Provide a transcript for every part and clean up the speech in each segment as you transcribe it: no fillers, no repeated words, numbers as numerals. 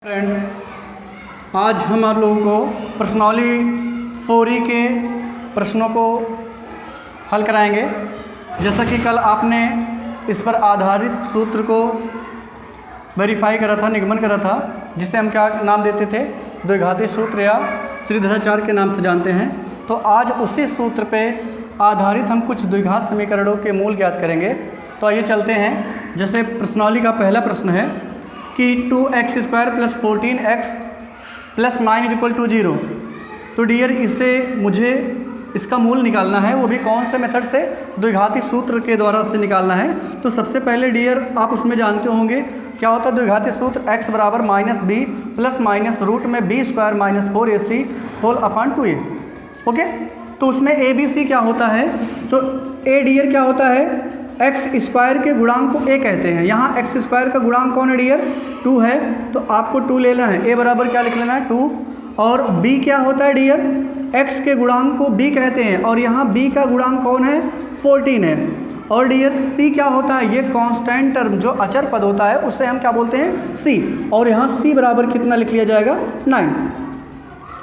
Friends, आज हम आप लोगों को प्रश्नावली 4E के प्रश्नों को हल कराएंगे। जैसा कि कल आपने इस पर आधारित सूत्र को वेरीफाई करा था, निगमन करा था, जिसे हम क्या नाम देते थे, द्विघाती सूत्र या श्रीधराचार्य के नाम से जानते हैं। तो आज उसी सूत्र पे आधारित हम कुछ द्विघात समीकरणों के मूल ज्ञात करेंगे। तो आइए चलते हैं। जैसे प्रश्नावली का पहला प्रश्न है कि 2x² + 14x + 9 = 0। तो डियर इसे मुझे इसका मूल निकालना है, वो भी कौन से मेथड से, द्विघाती सूत्र के द्वारा से निकालना है। तो सबसे पहले डियर आप उसमें जानते होंगे क्या होता है द्विघाती सूत्र, x बराबर -b प्लस माइनस रूट में b² - 4ac whole upon 2a। Okay, तो उसमें a b c क्या होता है, तो a डियर क्या होता है, x² के गुणांक को a कहते हैं। यहाँ x² का गुणांक कौन है डियर, 2 है, तो आपको 2 लेना है। a बराबर क्या लिख लेना है, 2। और b क्या होता है डियर, x के गुणांक को b कहते हैं, और यहाँ b का गुणांक कौन है, 14 है। और डियर c क्या होता है, ये कांस्टेंट टर्म जो अचर पद होता है उसे हम क्या बोलते हैं, c। और यहाँ c बराबर कितना लिख लिया जाएगा, 9।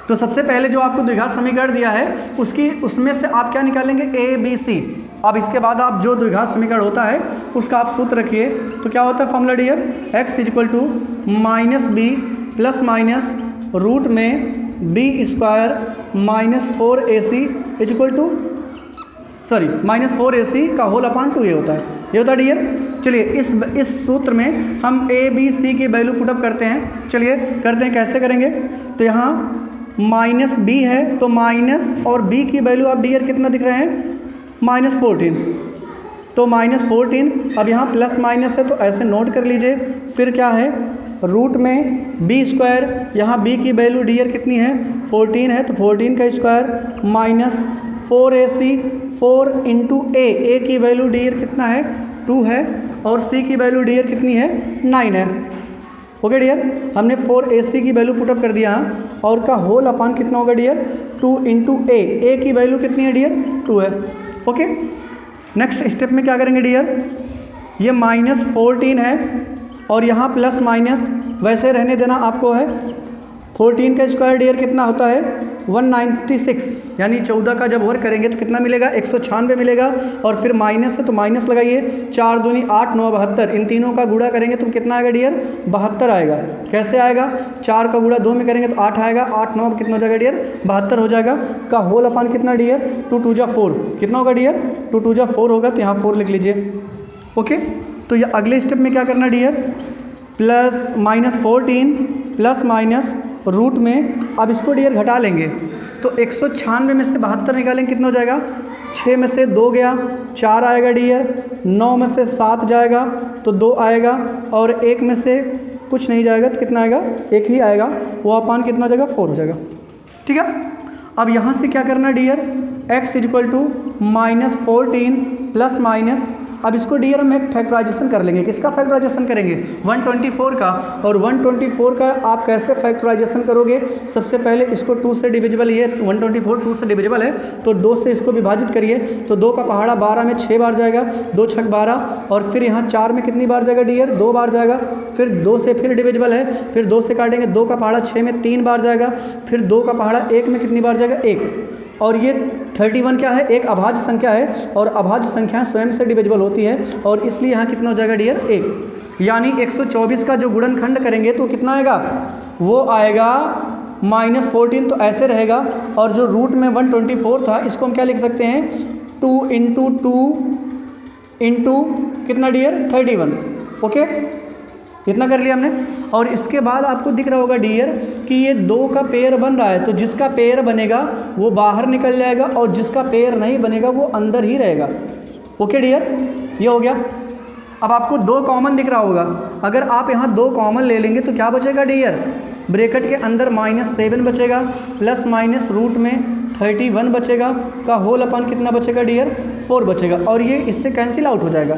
तो सबसे पहले जो आपको द्विघात समीकरण दिया है उसमें से आप क्या निकालेंगे, a b c। अब इसके बाद आप जो द्विघात समीकरण होता है उसका आप सूत्र रखिए। तो क्या होता है formula dear, x = -b plus minus root में b² - 4ac -4ac का होल अपॉन 2a होता है। ये होता है डियर। चलिए इस सूत्र में हम a b c की वैल्यू पुटअप करते हैं। चलिए करते हैं, कैसे करेंगे। तो यहाँ -b है, तो माइनस और b की वैल्यू आप डियर कितना दिख रहे हैं, -14। तो -14, अब यहाँ प्लस माइनस है तो ऐसे नोट कर लीजिए। फिर क्या है, रूट में b², यहाँ b की वैल्यू डियर कितनी है, 14 है, तो 14 का स्क्वायर -4ac 4 × a की वैल्यू डियर कितना है, 2 है, और c की वैल्यू डियर कितनी है, 9 है। ओके डियर, हमने 4ac की वैल्यू पुटअप कर दिया, और का होल अपॉन कितना होगा डियर, 2 × a की वैल्यू कितनी है डियर, 2 है। ओके, नेक्स्ट स्टेप में क्या करेंगे डियर, ये -14 है और यहाँ प्लस माइनस वैसे रहने देना आपको है। 14 का स्क्वायर डियर कितना होता है, 196, यानी 14 का जब वर्क करेंगे तो कितना मिलेगा, 196 मिलेगा। और फिर माइनस है तो माइनस लगाइए, 4 दूनी 8 9 72, इन तीनों का गुणा करेंगे तो कितना आएगा डियर, 72 आएगा। कैसे आएगा, 4 का गुणा 2 में करेंगे तो 8 आएगा, 8 9 कितना हो जाएगा डियर, 72 हो जाएगा। का होल अपॉन कितना डियर, 2 2 जा 4, कितना होगा डियर, 2 2 जा 4 होगा, तो यहाँ 4 लिख लीजिए। ओके, तो ये अगले स्टेप में क्या करना डियर, -14 प्लस माइनस रूट में, अब इसको डियर घटा लेंगे तो 196 में से 72 निकालेंगे, कितना हो जाएगा, 6 में से 2 गया, 4 आएगा डियर, 9 में से 7 जाएगा तो 2 आएगा, और 1 में से कुछ नहीं जाएगा तो कितना आएगा, 1 ही आएगा, वो अपान कितना हो जाएगा, 4 हो जाएगा। ठीक है, अब यहाँ से क्या करना डियर, x = -14 प्लस माइनस, अब इसको डियर हम एक फैक्टराइजेशन कर लेंगे। किसका फैक्टराइजेशन करेंगे, 124 का। और 124 का आप कैसे फैक्टराइजेशन करोगे, सबसे पहले इसको 2 से डिविजिबल, ये 124 2 से डिविजिबल है, तो 2 से इसको विभाजित करिए, तो 2 का पहाड़ा 12 में 6 बार जाएगा, 2 छक 12, और फिर यहाँ 4 में कितनी बार जाएगा डियर, 2 बार जाएगा। फिर 2 से फिर डिविजिबल है, फिर 2 से काटेंगे, 2 का पहाड़ा 6 में 3 बार जाएगा, फिर 2 का पहाड़ा 1 में कितनी बार जाएगा, 1। और ये 31 क्या है, एक अभाज्य संख्या है, और अभाज्य संख्याएं स्वयं से डिविजिबल होती है, और इसलिए यहाँ कितना हो जाएगा डियर, 1। यानी 124 का जो गुणनखंड करेंगे तो कितना आएगा, वो आएगा -14, तो ऐसे रहेगा। और जो रूट में 124 था इसको हम क्या लिख सकते हैं, 2 × 2 × कितना डियर, 31। ओके, इतना कर लिया हमने। और इसके बाद आपको दिख रहा होगा डियर कि ये 2 का पेयर बन रहा है, तो जिसका पेयर बनेगा वो बाहर निकल जाएगा, और जिसका पेयर नहीं बनेगा वो अंदर ही रहेगा। ओके डियर, ये हो गया। अब आपको 2 कॉमन दिख रहा होगा, अगर आप यहाँ 2 कॉमन ले लेंगे तो क्या बचेगा डियर, ब्रैकेट के अंदर -7 बचेगा, प्लस माइनस रूट में 31 बचेगा, का होल अपन कितना बचेगा डियर, 4 बचेगा, और ये इससे कैंसिल आउट हो जाएगा।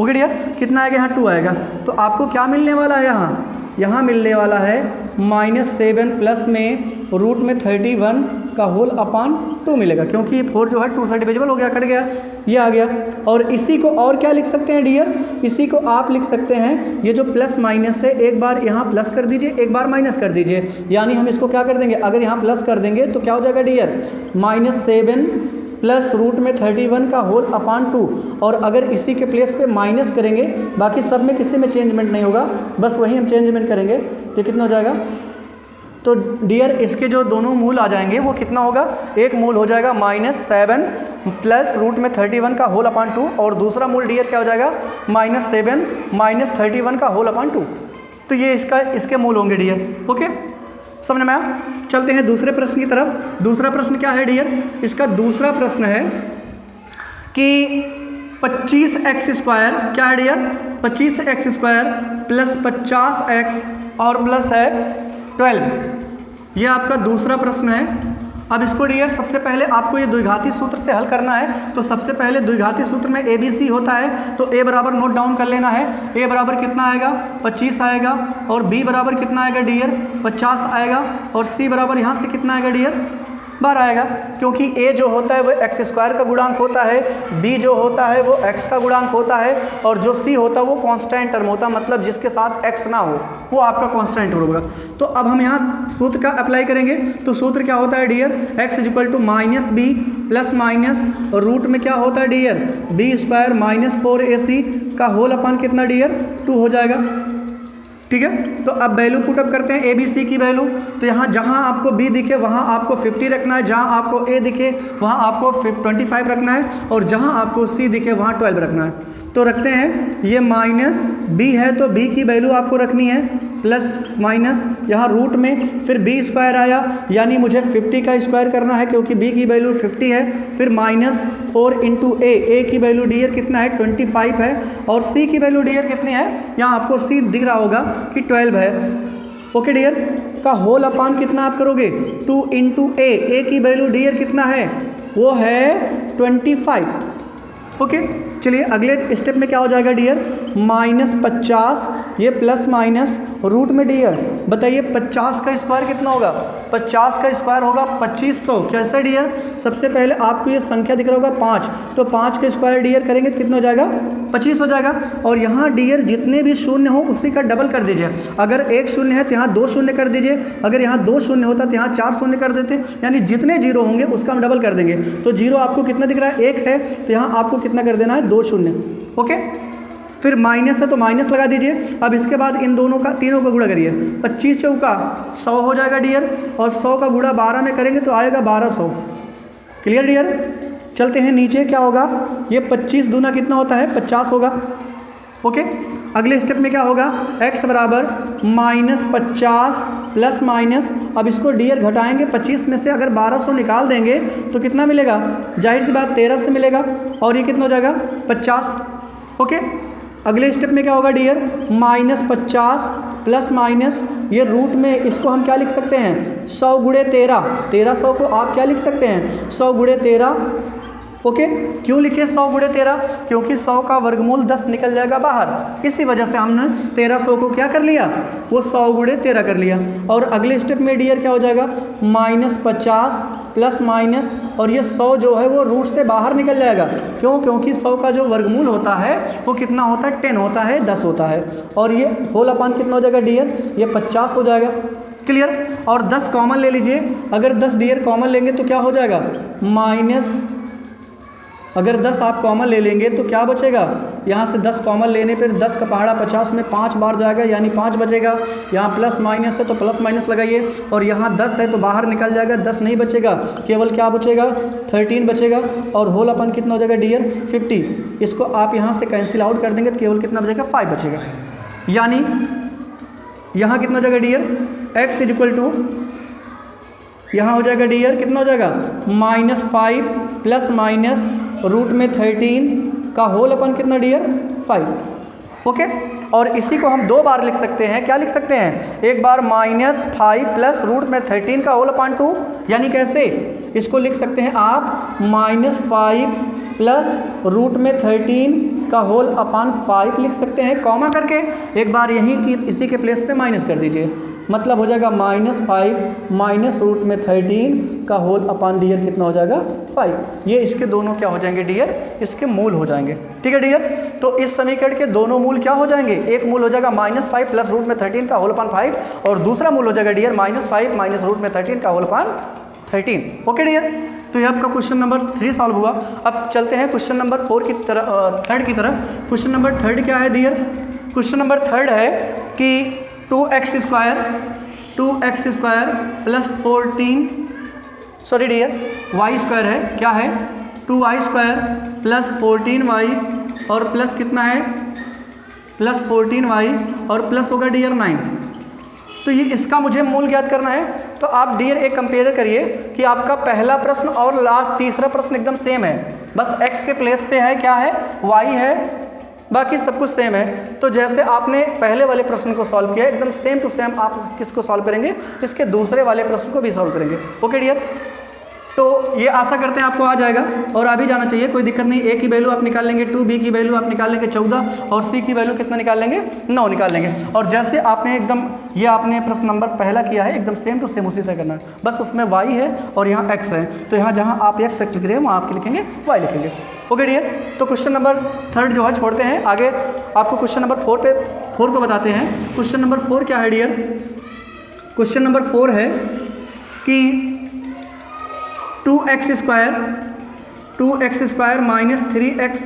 ओके डियर, कितना आएगा, यहाँ 2 आएगा। तो आपको क्या मिलने वाला है, यहाँ यहाँ मिलने वाला है -7 प्लस में रूट में 31 का होल अपान 2 मिलेगा, क्योंकि 4 जो है 2 से डिविजिबल हो गया, कट गया, ये आ गया। और इसी को और क्या लिख सकते हैं डियर, इसी को आप लिख सकते हैं, ये जो प्लस माइनस है एक बार यहाँ प्लस कर दीजिए, एक बार माइनस कर दीजिए, यानी हम इसको क्या कर देंगे, अगर यहाँ प्लस कर देंगे तो क्या हो जाएगा डियर, -7 प्लस रूट में 31 का होल अपान 2, और अगर इसी के प्लेस पे माइनस करेंगे, बाकी सब में किसी में चेंजमेंट नहीं होगा, बस वही हम चेंजमेंट करेंगे, तो कितना हो जाएगा। तो डियर इसके जो दोनों मूल आ जाएंगे वो कितना होगा, एक मूल हो जाएगा -7 प्लस रूट में 31 का होल अपान 2, और दूसरा मूल डियर क्या हो जाएगा, -7 माइनस 31 का होल अपान 2। तो ये इसके मूल होंगे डियर। ओके, समझ में आया। चलते हैं दूसरे प्रश्न की तरफ। दूसरा प्रश्न क्या है डियर, इसका दूसरा प्रश्न है कि 25x² क्या है डियर, 25x² प्लस 50x और प्लस है 12, ये आपका दूसरा प्रश्न है। अब इसको डियर सबसे पहले आपको ये द्विघाती सूत्र से हल करना है, तो सबसे पहले द्विघाती सूत्र में ABC होता है, तो A बराबर नोट डाउन कर लेना है। A बराबर कितना आएगा, 25 आएगा, और B बराबर कितना आएगा डियर, 50 आएगा, और C बराबर यहाँ से कितना आएगा डियर, 12 आएगा, क्योंकि A जो होता है वो x² का गुणांक होता है, B जो होता है वो x का गुणांक होता है, और जो C होता है वो कांस्टेंट टर्म होता है, मतलब जिसके साथ x ना हो वो आपका कांस्टेंट टर्म होगा। तो अब हम यहाँ सूत्र का अप्लाई करेंगे, तो सूत्र क्या होता है dear, x = -b plus minus root में क्या होता है डियर, b² - 4ac का होल अपान कितना डियर, 2 हो जाएगा। ठीक है, तो अब वैल्यू पुटअप करते हैं ABC की वैल्यू। तो यहाँ जहाँ आपको B दिखे वहाँ आपको 50 रखना है, जहाँ आपको A दिखे वहाँ आपको 25 रखना है, और जहाँ आपको C दिखे वहाँ 12 रखना है। तो रखते हैं, ये -b है तो B की वैल्यू आपको रखनी है, प्लस माइनस यहाँ रूट में फिर b² आया, यानी मुझे 50 का स्क्वायर करना है क्योंकि b की वैल्यू 50 है, फिर -4 × a की वैल्यू डियर कितना है, 25 है, और c की वैल्यू डियर कितनी है, यहाँ आपको c दिख रहा होगा कि 12 है। ओके डियर, का होल अपान कितना आप करोगे, 2 × a की वैल्यू डियर कितना है, वो है 25। ओके, चलिए अगले स्टेप में क्या हो जाएगा डियर, -50, ये प्लस माइनस रूट में डियर बताइए 50 का स्क्वायर कितना होगा, 50 का स्क्वायर होगा 2500। कैसे डियर, सबसे पहले आपको ये संख्या दिख रहा होगा 5, तो 5 का स्क्वायर डियर करेंगे तो कितना हो जाएगा, 25 हो जाएगा। और यहाँ डियर जितने भी शून्य हो उसी का डबल कर दीजिए, अगर 1 शून्य है तो यहाँ 2 शून्य कर दीजिए, अगर यहाँ 2 शून्य होता तो यहाँ 4 शून्य कर देते, यानी जितने जीरो होंगे उसका हम डबल कर देंगे। तो जीरो आपको कितना दिख रहा है, 1 है, तो यहाँ आपको कितना कर देना है, 2 शून्य। ओके, फिर माइनस है तो माइनस लगा दीजिए। अब इसके बाद इन दोनों का तीनों का गुणा करिए, 25 चौका 100 हो जाएगा डियर, और 100 का गुणा 12 में करेंगे तो आएगा 1200। क्लियर डियर, चलते हैं नीचे, क्या होगा, ये 25 दूना कितना होता है, 50 होगा। ओके, अगले स्टेप में क्या होगा, x बराबर -50 प्लस माइनस, अब इसको डियर घटाएंगे 25 में से, अगर 1200 निकाल देंगे तो कितना मिलेगा, जाहिर सी बात 13 से मिलेगा, और ये कितना हो जाएगा, 50। ओके, अगले स्टेप में क्या होगा डियर, -50 प्लस माइनस, ये रूट में इसको हम क्या लिख सकते हैं, 100 × 13, 1300 को आप क्या लिख सकते हैं, 100 × 13। ओके, क्यों लिखे 100 × 13, क्योंकि 100 का वर्गमूल 10 निकल जाएगा बाहर, इसी वजह से हमने 1300 को क्या कर लिया, वो 100 × 13 कर लिया। और अगले स्टेप में डियर क्या हो जाएगा, -50 प्लस माइनस, और ये 100 जो है वो रूट से बाहर निकल जाएगा, क्यों, क्योंकि 100 का जो वर्गमूल होता है वो कितना होता है, 10 होता है, 10 होता है, और ये होल अपान कितना हो जाएगा डियर, ये 50 हो जाएगा। क्लियर, और 10 कॉमन ले लीजिए, अगर 10 डियर कॉमन लेंगे तो क्या हो जाएगा, माइनस, अगर 10 आप कॉमन ले लेंगे तो क्या बचेगा, यहाँ से 10 कॉमन लेने पर 10 का पहाड़ा 50 में 5 बार जाएगा, यानी 5 बचेगा। यहाँ प्लस माइनस है तो प्लस माइनस लगाइए, और यहाँ 10 है तो बाहर निकल जाएगा, 10 नहीं बचेगा, केवल क्या बचेगा, 13 बचेगा, और होल अपन कितना हो जाएगा डियर, 50। इसको आप यहाँ से कैंसिल आउट कर देंगे तो केवल कितना बचेगा, 5 बचेगा, यानी यहाँ कितना हो जाएगा डियर, x = यहाँ हो जाएगा डियर कितना हो जाएगा, -5 प्लस माइनस रूट में 13 का होल अपन कितना डियर, 5। ओके, और इसी को हम 2 बार लिख सकते हैं, क्या लिख सकते हैं, एक बार -5 प्लस रूट में 13 का होल अपान 2, यानी कैसे, इसको लिख सकते हैं आप -5 प्लस रूट में 13 का होल अपान 5 लिख सकते हैं, कॉमा करके एक बार यहीं की इसी के प्लेस पे माइनस कर दीजिए, मतलब हो जाएगा -5 माइनस रूट में 13 का होल अपान डियर कितना हो जाएगा 5। ये इसके दोनों क्या हो जाएंगे डियर, इसके मूल हो जाएंगे। ठीक है डियर, तो इस समीकरण के दोनों मूल क्या हो जाएंगे, एक मूल हो जाएगा -5 प्लस रूट में 13 का होल अपान 5 और दूसरा मूल हो जाएगा डियर -5 माइनस रूट में 13 का होल अपान 13। ओके डियर, तो ये आपका क्वेश्चन नंबर 3 सॉल्व हुआ। अब चलते हैं क्वेश्चन नंबर 4 की तरफ, थर्ड की तरफ। क्वेश्चन नंबर 3 क्या है डियर, क्वेश्चन नंबर 3 है कि 2x square plus 14 sorry dear y square है, क्या है 2y स्क्वायर प्लस 14y और प्लस कितना है प्लस 14y और प्लस होगा डियर 9। तो ये इसका मुझे मूल ज्ञात करना है। तो आप डियर एक कंपेयर करिए कि आपका पहला प्रश्न और लास्ट तीसरा प्रश्न एकदम सेम है, बस x के प्लेस पे है क्या है y है, बाकी सब कुछ सेम है। तो जैसे आपने पहले वाले प्रश्न को सॉल्व किया एकदम सेम टू सेम आप किसको सॉल्व करेंगे, इसके दूसरे वाले प्रश्न को भी सॉल्व करेंगे। ओके डियर, तो ये आशा करते हैं आपको आ जाएगा और आ भी जाना चाहिए, कोई दिक्कत नहीं। a की वैल्यू आप निकाल लेंगे 2, b की वैल्यू आप निकाल लेंगे 14 और c की वैल्यू कितना निकाल लेंगे 9 निकाल लेंगे। और जैसे आपने एकदम ये आपने प्रश्न नंबर पहला किया है एकदम सेम टू सेम उसी तरह करना है, बस उसमें y है और यहाँ x है, तो यहाँ जहाँ आप x लिख रहे हैं वहाँ आपके लिखेंगे y लिखेंगे। ओके डियर, तो क्वेश्चन नंबर 3 जो है छोड़ते हैं, आगे आपको क्वेश्चन नंबर 4 को बताते हैं। क्वेश्चन नंबर 4 क्या है डियर, क्वेश्चन नंबर 4 है कि 2x square minus 3x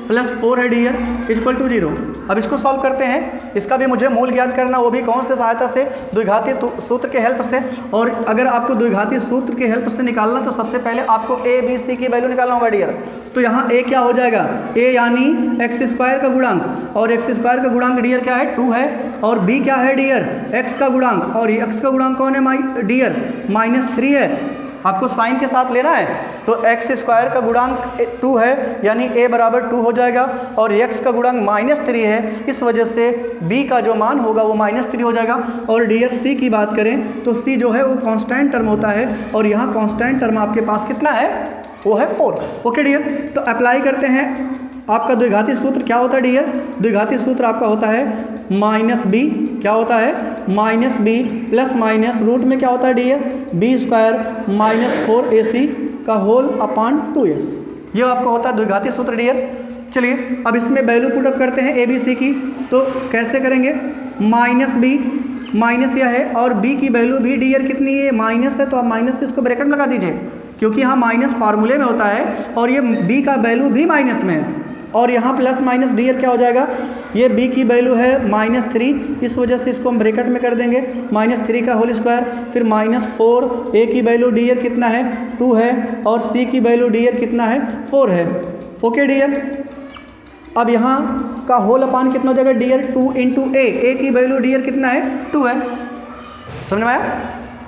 plus 4 है डियर इक्वल टू 0। अब इसको सॉल्व करते हैं, इसका भी मुझे मूल ज्ञात करना, वो भी कौन से सहायता से, द्विघातीय सूत्र के हेल्प से। और अगर आपको द्विघातीय सूत्र के हेल्प से निकालना तो सबसे पहले आपको a b c की वैल्यू निकालना होगा डियर। तो यहाँ a क्या हो जाएगा, a यानी x स्क्वायर का गुणांक, और x स्क्वायर का गुणांक डियर क्या है 2 है, और b क्या है डियर x का गुणांक, और x का गुणांक कौन है डियर -3 है, आपको साइन के साथ लेना है। तो x स्क्वायर का गुणांक 2 है यानी a बराबर 2 हो जाएगा, और x का गुणांक -3 है, इस वजह से b का जो मान होगा वो -3 हो जाएगा। और डियर c की बात करें तो c जो है वो कांस्टेंट टर्म होता है, और यहाँ कांस्टेंट टर्म आपके पास कितना है वो है 4। ओके डियर, तो अप्लाई करते हैं। आपका द्विघाती सूत्र क्या होता है डियर, द्विघाती सूत्र आपका होता है -b, क्या होता है -b प्लस माइनस रूट में क्या होता है डियर b स्क्वायर -4ac का होल अपान 2a, ये आपका होता है द्विघाती सूत्र डियर। चलिए अब इसमें वैल्यू पुट अप करते हैं a b c की, तो कैसे करेंगे, -b माइनस यह है और b की वैल्यू भी डियर कितनी है माइनस है, तो आप माइनस से इसको ब्रैकेट लगा दीजिए क्योंकि यहाँ माइनस फार्मूले में होता है, और ये b का वैल्यू भी माइनस में है, और यहाँ प्लस माइनस डियर क्या हो जाएगा, ये b की वैल्यू है -3, इस वजह से इसको हम ब्रैकेट में कर देंगे -3 का होल स्क्वायर, फिर -4, a की वैल्यू डियर कितना है 2 है, और c की वैल्यू डियर कितना है 4 है। ओके डियर, अब यहाँ का होल अपान कितना हो जाएगा डियर 2 × a की वैल्यू डियर कितना है 2 है, समझ में आया।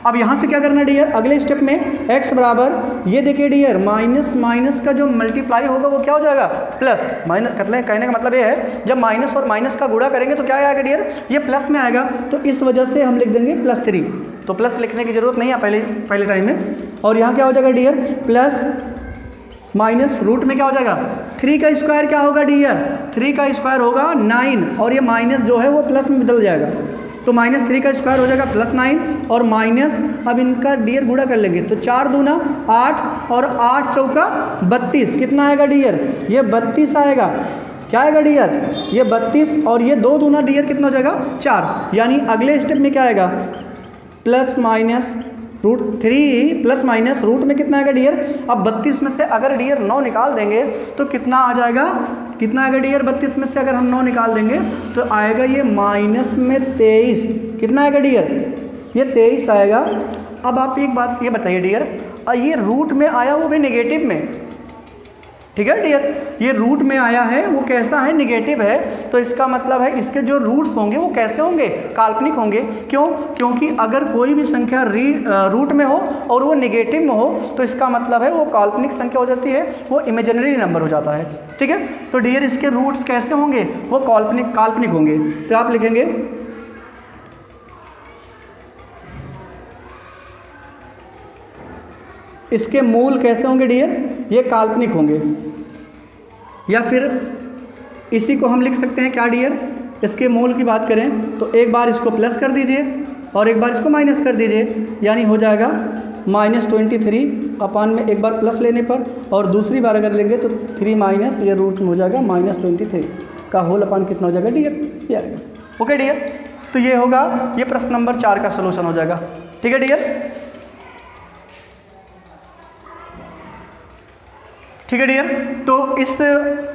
अब यहाँ से क्या करना डियर, अगले स्टेप में x बराबर ये देखिए डियर माइनस माइनस का जो मल्टीप्लाई होगा वो क्या हो जाएगा प्लस, माइनस कहने का मतलब ये है जब माइनस और माइनस का गुणा करेंगे तो क्या आएगा डियर, ये प्लस में आएगा, तो इस वजह से हम लिख देंगे +3, तो प्लस लिखने की जरूरत नहीं है पहले टाइम में। और यहाँ क्या हो जाएगा डियर प्लस माइनस रूट में क्या हो जाएगा 3 का स्क्वायर क्या होगा डियर, 3 का स्क्वायर होगा 9, और ये माइनस जो है वो प्लस में बदल जाएगा, तो -3 का स्क्वायर हो जाएगा +9, और माइनस अब इनका डियर गुणा कर लेंगे तो 4 दूना 8 और 8 चौका 32, कितना आएगा डियर, ये 32 आएगा, क्या आएगा डियर ये 32, और ये 2 दूना डियर कितना हो जाएगा 4, यानी अगले स्टेप में क्या आएगा +-√3 प्लस माइनस रूट में कितना आएगा डियर। अब 32 में से अगर डियर 9 निकाल देंगे तो कितना आ जाएगा, कितना आएगा डियर 32 में से अगर हम 9 निकाल देंगे तो आएगा ये -23, कितना आएगा डियर ये 23 आएगा। अब आप एक बात ये बताइए डियर, ये रूट में आया वो भी नेगेटिव में, ठीक है डियर, ये रूट में आया है वो कैसा है नेगेटिव है, तो इसका मतलब है इसके जो रूट्स होंगे वो कैसे होंगे काल्पनिक होंगे। क्यों, क्योंकि अगर कोई भी संख्या रूट में हो और वो नेगेटिव में हो तो इसका मतलब है वो काल्पनिक संख्या हो जाती है, वो इमेजिनरी नंबर हो जाता है, ठीक है। तो डियर इसके रूट्स कैसे होंगे, वो काल्पनिक होंगे, तो आप लिखेंगे इसके मूल कैसे होंगे डियर, ये काल्पनिक होंगे, या फिर इसी को हम लिख सकते हैं क्या डियर, इसके मोल की बात करें तो एक बार इसको प्लस कर दीजिए और एक बार इसको माइनस कर दीजिए, यानी हो जाएगा -23 अपान में एक बार प्लस लेने पर और दूसरी बार अगर लेंगे तो 3 माइनस ये रूट में हो जाएगा -23 का होल अपान कितना हो जाएगा डियर, ये आएगा। ओके डियर, तो ये होगा, ये प्रश्न नंबर 4 का सलूशन हो जाएगा। ठीक है डियर, ठीक है डियर। तो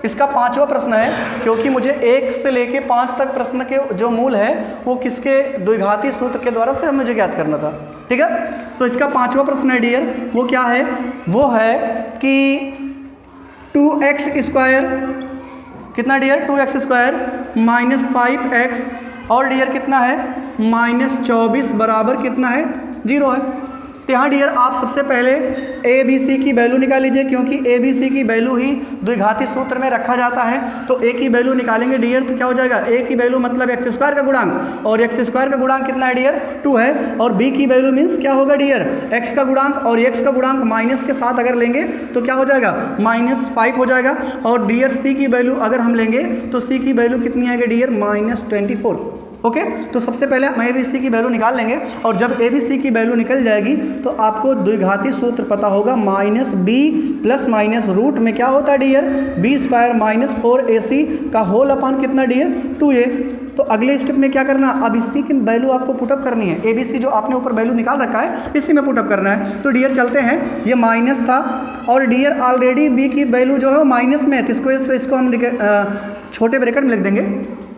इसका 5वां प्रश्न है, क्योंकि मुझे 1 से लेके 5 तक प्रश्न के जो मूल है वो किसके द्विघाती सूत्र के द्वारा से मुझे ज्ञात करना था। ठीक है, तो इसका 5वां प्रश्न है डियर, वो क्या है, वो है कि 2x² कितना डियर, 2x² -5x और डियर कितना है -24 बराबर कितना है 0 है। तो यहाँ डियर आप सबसे पहले ए बी सी की वैल्यू निकाल लीजिए, क्योंकि ए बी सी की वैल्यू ही द्विघाती सूत्र में रखा जाता है। तो ए की वैल्यू निकालेंगे डियर तो क्या हो जाएगा, ए की वैल्यू मतलब x² का गुणांक, और x² का गुणांक कितना है डियर 2 है, और b की वैल्यू मीन्स क्या होगा डियर x का गुणांक, और x का गुणांक माइनस के साथ अगर लेंगे तो क्या हो जाएगा -5 हो जाएगा। और डियर c की वैल्यू अगर हम लेंगे तो c की वैल्यू कितनी आएगी डियर -24। ओके, तो सबसे पहले हम ABC की वैल्यू निकाल लेंगे, और जब ABC की वैल्यू निकल जाएगी तो आपको द्विघाती सूत्र पता होगा, -b प्लस माइनस रूट में क्या होता है डियर b² -4ac का होल अपान कितना डियर 2a। तो अगले स्टेप में क्या करना, अब इसी की वैल्यू आपको पुटअप करनी है, ABC जो आपने ऊपर वैल्यू निकाल रखा है इसी में पुटअप करना है। तो डियर चलते हैं, ये माइनस था और डियर ऑलरेडी b की वैल्यू जो है वो माइनस में है, तो इसको हम छोटे ब्रैकेट में लिख देंगे,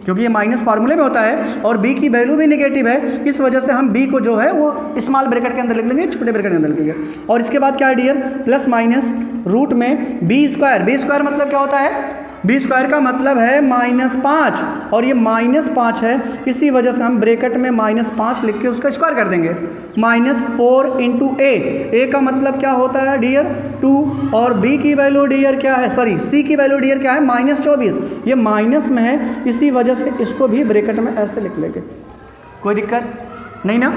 क्योंकि ये माइनस फार्मूले में होता है और b की वैल्यू भी नेगेटिव है, इस वजह से हम b को जो है वो स्मॉल ब्रैकेट के अंदर लिख लेंगे, छोटे ब्रैकेट के अंदर लिखेंगे। और इसके बाद क्या है डियर प्लस माइनस रूट में b² मतलब क्या होता है, b² का मतलब है -5 और ये -5 है, इसी वजह से हम ब्रैकेट में -5 लिख के उसका स्क्वायर कर देंगे। -4 × a का मतलब क्या होता है डियर 2, और b की वैल्यू डियर क्या है, सॉरी c की वैल्यू डियर क्या है -24, ये माइनस में है, इसी वजह से इसको भी ब्रैकेट में ऐसे लिख लेंगे, कोई दिक्कत नहीं ना।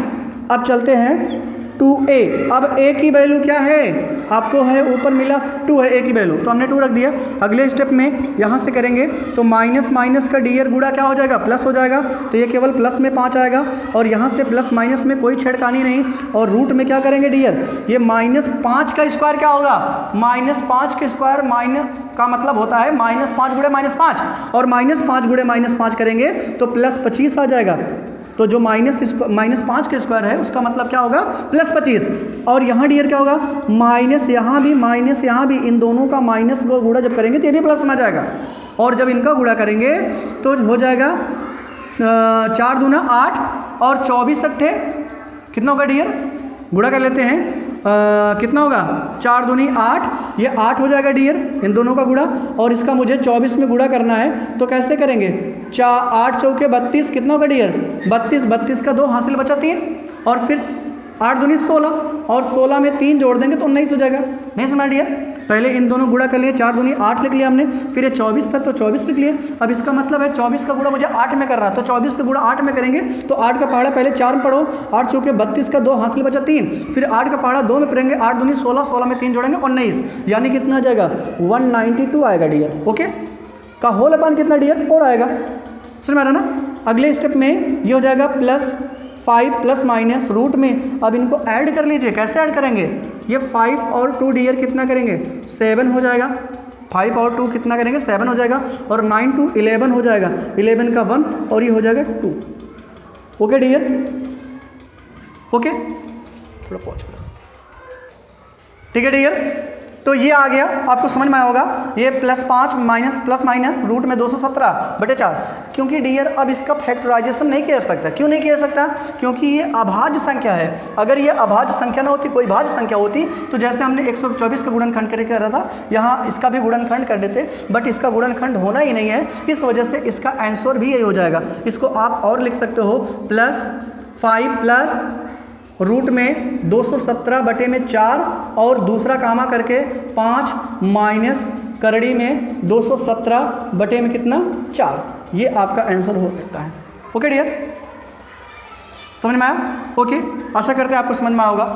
अब चलते हैं 2a, अब a की वैल्यू क्या है आपको है ऊपर मिला 2 है a की वैल्यू, तो हमने 2 रख दिया। अगले स्टेप में यहाँ से करेंगे तो माइनस माइनस का डियर गुणा क्या हो जाएगा प्लस हो जाएगा, तो ये केवल प्लस में 5 आएगा, और यहाँ से प्लस माइनस में कोई छेड़खानी नहीं, और रूट में क्या करेंगे डियर ये -5 का स्क्वायर क्या होगा, -5 के स्क्वायर माइनस का मतलब होता है -5 गुणे -5, और -5 गुणे -5 करेंगे तो +25 आ जाएगा। तो जो -5 के स्क्वायर है उसका मतलब क्या होगा +25, और यहाँ डियर क्या होगा माइनस यहाँ भी, इन दोनों का माइनस को गुणा जब करेंगे तो ये भी प्लस में आ जाएगा, और जब इनका गुणा करेंगे तो हो जाएगा 4 दूना 8 और 24 अट्ठे कितना होगा डियर, गुणा कर लेते हैं कितना होगा 4 दूनी 8, ये 8 हो जाएगा डियर इन दोनों का गुणा, और इसका मुझे 24 में गुणा करना है, तो कैसे करेंगे 8 चौके 32 कितना होगा डियर 32 का 2 हासिल बचा 3, और फिर 8 दूनी 16 और 16 में 3 जोड़ देंगे तो 19 हो जाएगा। नहीं समझ डियर, पहले इन दोनों गुणा कर लिए, 4 दूनी 8 लिख लिया हमने, फिर ये 24 था तो 24 लिख लिए। अब इसका मतलब है 24 का गुणा मुझे 8 में करना है, तो 24 का गुणा 8 में करेंगे तो 8 का पहाड़ा पहले 4 में पढ़ो, 8 चौके 32 का 2 हासिल बचा 3, फिर 8 का पहाड़ा 2 में पढ़ेंगे, 8 दूनी 16, 16 में 3 जोड़ेंगे 19, यानी कितना आ जाएगा 192 आएगा डियर। ओके, का होल अपान कितना डियर 4 आएगा, समझ में आ रहा ना। अगले स्टेप में ये हो जाएगा +5 प्लस माइनस रूट में, अब इनको ऐड कर लीजिए, कैसे ऐड करेंगे ये 5 और 2 डियर कितना करेंगे 7 हो जाएगा, 5 और 2 कितना करेंगे 7 हो जाएगा, और 9 2 11 हो जाएगा, 11 का 1 और ये हो जाएगा 2। ओके डियर, ओके थोड़ा पहुँच, ठीक है डियर। तो ये आ गया, आपको समझ में आया होगा, ये +5 प्लस माइनस रूट में 217/4, क्योंकि डियर अब इसका फैक्टराइजेशन नहीं किया जा सकता। क्यों नहीं किया जा सकता, क्योंकि ये अभाज्य संख्या है। अगर ये अभाज्य संख्या ना होती, कोई भाज्य संख्या होती, तो जैसे हमने 124 का गुणनखंड करके कर रहा था, यहाँ इसका भी गुणनखंड कर देते, बट इसका गुणनखंड होना ही नहीं है, इस वजह से इसका आंसर भी यही हो जाएगा। इसको आप और लिख सकते हो +5 प्लस रूट में 217/4 और दूसरा कामा करके 5 माइनस करड़ी में 217 में कितना 4, ये आपका आंसर हो सकता है। ओके डियर, समझ में आया? ओके, आशा करते हैं आपको समझ में आया होगा।